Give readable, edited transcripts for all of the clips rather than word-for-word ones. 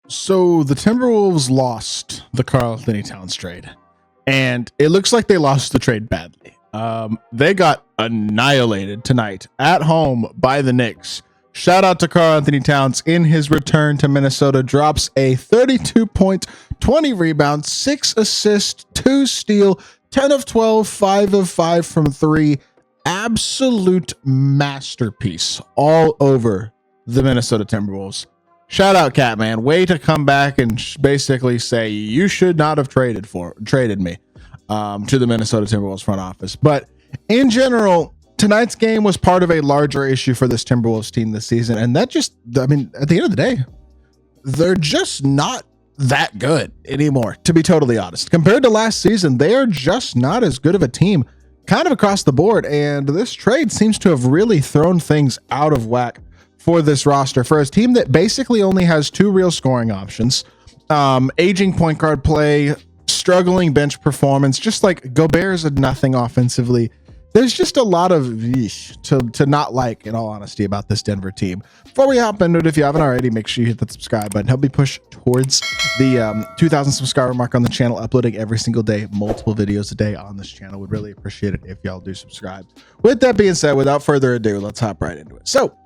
So the Timberwolves lost the Karl-Anthony Towns trade, and it looks like they lost the trade badly. They got annihilated tonight at home by the Knicks. Shout out to Karl-Anthony Towns in his return to Minnesota, drops a 32 point, 20 rebounds, 6 assists, 2 steal, 10 of 12, 5 of 5 from 3. Absolute masterpiece all over the Minnesota Timberwolves. Shout out, Catman. Way to come back and basically say you should not have traded me to the Minnesota Timberwolves front office. But in general, tonight's game was part of a larger issue for this Timberwolves team this season. And that just, at the end of the day, they're just not that good anymore, to be totally honest. Compared to last season, they are just not as good of a team kind of across the board. And this trade seems to have really thrown things out of whack for this roster, for a team that basically only has 2 real scoring options, aging point guard play, struggling bench performance, just like Gobert's a nothing offensively. There's just a lot of to not like, in all honesty, about this Denver team. Before we hop into it, if you haven't already, make sure you hit that subscribe button. Help me push towards the 2,000 subscriber mark on the channel, uploading every single day, multiple videos a day on this channel. Would really appreciate it if y'all do subscribe. With that being said, without further ado, let's hop right into it. So,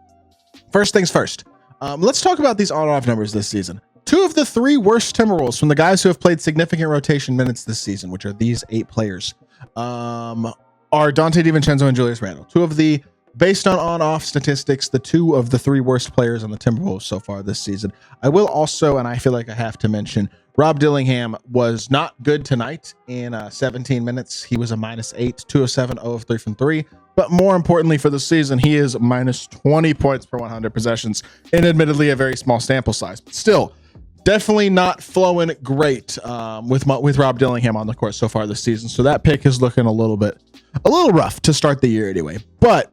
first things first, let's talk about these on-off numbers this season. 2 of the 3 worst Timberwolves from the guys who have played significant rotation minutes this season, which are these 8 players, are Donte DiVincenzo and Julius Randle. 2 of the, based on-off statistics, the 2 of the 3 worst players on the Timberwolves so far this season. I will also, and I feel like I have to mention, Rob Dillingham was not good tonight in 17 minutes. He was a -8, 2 of 7, 0 of 3 from 3. But more importantly for the season, he is -20 points per 100 possessions in admittedly a very small sample size. But still, definitely not flowing great with Rob Dillingham on the court so far this season. So that pick is looking a little rough to start the year anyway. But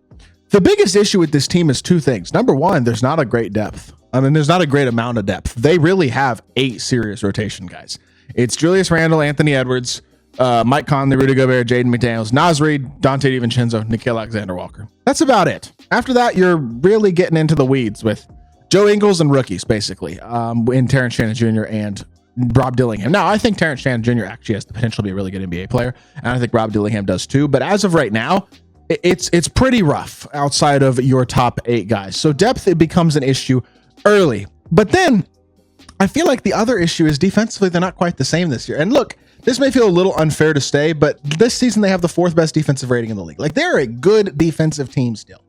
the biggest issue with this team is 2 things. Number one, there's not a great depth. I mean, there's not a great amount of depth. They really have 8 serious rotation guys. It's Julius Randle, Anthony Edwards, Mike Conley, Rudy Gobert, Jaden McDaniels, Naz Reid, Donte DiVincenzo, Nickeil Alexander-Walker. That's about it. After that, you're really getting into the weeds with Joe Ingles and rookies, basically, in Terrence Shannon Jr. and Rob Dillingham. Now, I think Terrence Shannon Jr. actually has the potential to be a really good NBA player, and I think Rob Dillingham does too. But as of right now, it's pretty rough outside of your top 8 guys. So depth, it becomes an issue early. But then I feel like the other issue is defensively, they're not quite the same this year. And look, this may feel a little unfair to say, but this season they have the 4th best defensive rating in the league. Like, they're a good defensive team still.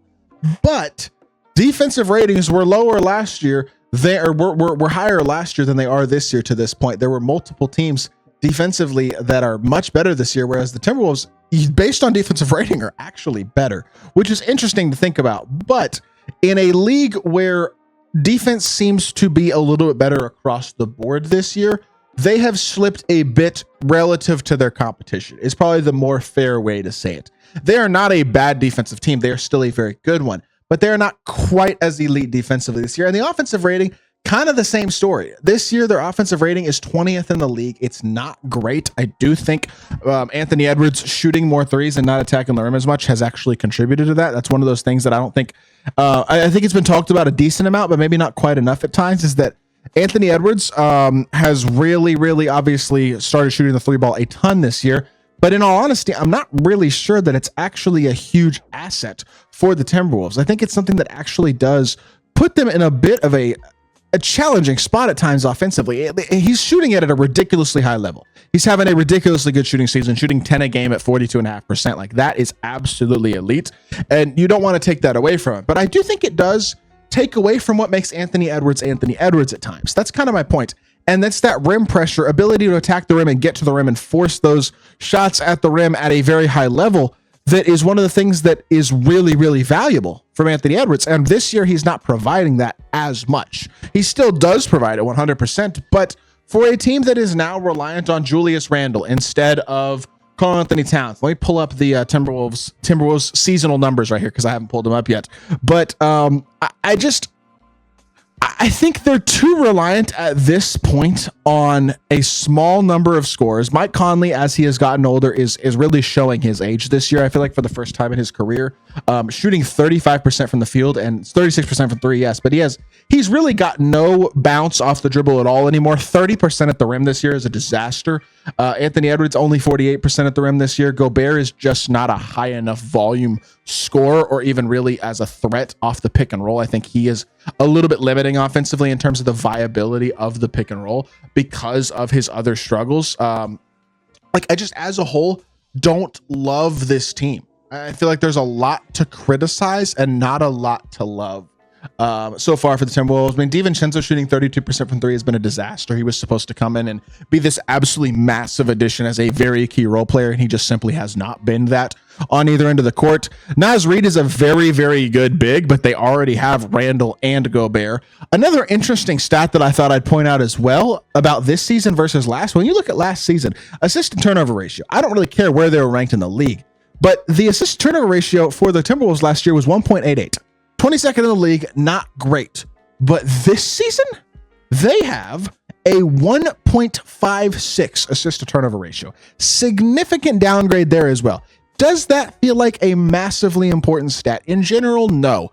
But defensive ratings were lower last year. Were higher last year than they are this year to this point. There were multiple teams defensively that are much better this year, whereas the Timberwolves, based on defensive rating, are actually better, which is interesting to think about. But in a league where defense seems to be a little bit better across the board this year, they have slipped a bit relative to their competition, is probably the more fair way to say it. They are not a bad defensive team. They are still a very good one, but they're not quite as elite defensively this year. And the offensive rating, kind of the same story. This year, their offensive rating is 20th in the league. It's not great. I do think Anthony Edwards shooting more threes and not attacking the rim as much has actually contributed to that. That's one of those things that I don't think, I think it's been talked about a decent amount, but maybe not quite enough at times, is that Anthony Edwards has really obviously started shooting the 3 ball a ton this year. But in all honesty, I'm not really sure that it's actually a huge asset for the Timberwolves. I think it's something that actually does put them in a bit of a challenging spot at times offensively. He's shooting it at a ridiculously high level. He's having a ridiculously good shooting season, shooting 10 a game at 42.5%. Like, that is absolutely elite. And you don't want to take that away from him. But I do think it does take away from what makes Anthony Edwards at times. That's kind of my point. And that's that rim pressure, ability to attack the rim and get to the rim and force those shots at the rim at a very high level. That is one of the things that is really valuable from Anthony Edwards. And this year, he's not providing that as much. He still does provide it 100%, but for a team that is now reliant on Julius Randle instead of Karl-Anthony Towns. Let me pull up the Timberwolves seasonal numbers right here, because I haven't pulled them up yet. But I just, I think they're too reliant at this point on a small number of scores. Mike Conley, as he has gotten older, is really showing his age this year. I feel like for the first time in his career, shooting 35% from the field and 36% from three, yes, but he's really got no bounce off the dribble at all anymore. 30% at the rim this year is a disaster. Anthony Edwards only 48% at the rim this year. Gobert is just not a high enough volume scorer or even really as a threat off the pick and roll. I think he is a little bit limiting offensively in terms of the viability of the pick and roll because of his other struggles. I just as a whole don't love this team. I feel like there's a lot to criticize and not a lot to love so far for the Timberwolves. I mean, DiVincenzo shooting 32% from three has been a disaster. He was supposed to come in and be this absolutely massive addition as a very key role player, and he just simply has not been that on either end of the court. Naz Reid is a very, very good big, but they already have Randall and Gobert. Another interesting stat that I thought I'd point out as well about this season versus last, when you look at last season, assist and turnover ratio, I don't really care where they were ranked in the league, but the assist turnover ratio for the Timberwolves last year was 1.88. 22nd in the league, not great. But this season, they have a 1.56 assist to turnover ratio. Significant downgrade there as well. Does that feel like a massively important stat? In general, no.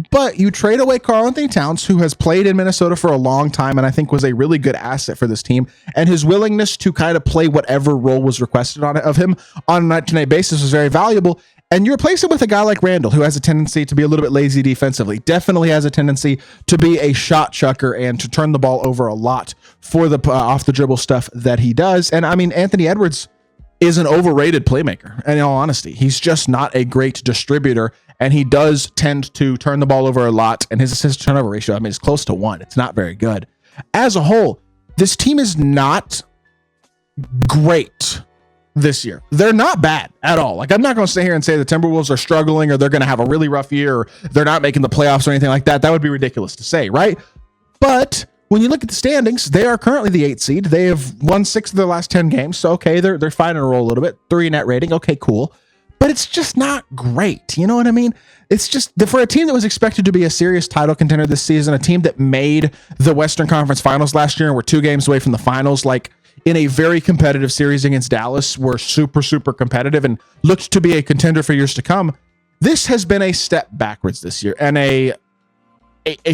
But you trade away Karl-Anthony Towns, who has played in Minnesota for a long time and I think was a really good asset for this team, and his willingness to kind of play whatever role was requested of him on a night-to-night basis was very valuable. And you replace it with a guy like Randall, who has a tendency to be a little bit lazy defensively, definitely has a tendency to be a shot chucker and to turn the ball over a lot for the off the dribble stuff that he does. And I mean, Anthony Edwards is an overrated playmaker. And in all honesty, he's just not a great distributor, and he does tend to turn the ball over a lot. And his assist turnover ratio, I mean, is close to 1. It's not very good. As a whole, this team is not great this year. They're not bad at all. Like, I'm not going to sit here and say the Timberwolves are struggling or they're going to have a really rough year or they're not making the playoffs or anything like that. That would be ridiculous to say, right? But when you look at the standings, they are currently the 8th seed. They have won 6 of their last 10 games. So, okay, they're fine in a roll a little bit. 3 net rating. Okay, cool. But it's just not great. You know what I mean? It's just for a team that was expected to be a serious title contender this season, a team that made the Western Conference Finals last year and were 2 games away from the finals, like, in a very competitive series against Dallas, were super, super competitive and looked to be a contender for years to come. This has been a step backwards this year and a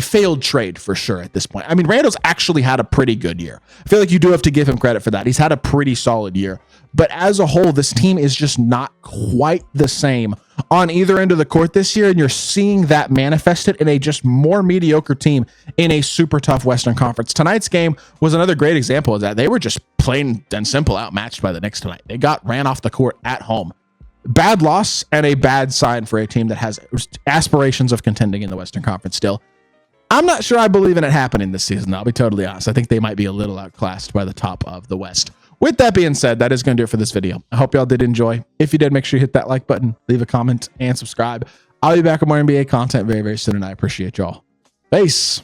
failed trade for sure at this point. I mean, Randall's actually had a pretty good year. I feel like you do have to give him credit for that. He's had a pretty solid year. But as a whole, this team is just not quite the same on either end of the court this year, and you're seeing that manifested in a just more mediocre team in a super tough Western Conference. Tonight's game was another great example of that. They were just plain and simple outmatched by the Knicks tonight. They got ran off the court at home. Bad loss and a bad sign for a team that has aspirations of contending in the Western Conference still. I'm not sure I believe in it happening this season. I'll be totally honest. I think they might be a little outclassed by the top of the West. With that being said, that is going to do it for this video. I hope y'all did enjoy. If you did, make sure you hit that like button, leave a comment, and subscribe. I'll be back with more NBA content very, very soon, and I appreciate y'all. Peace.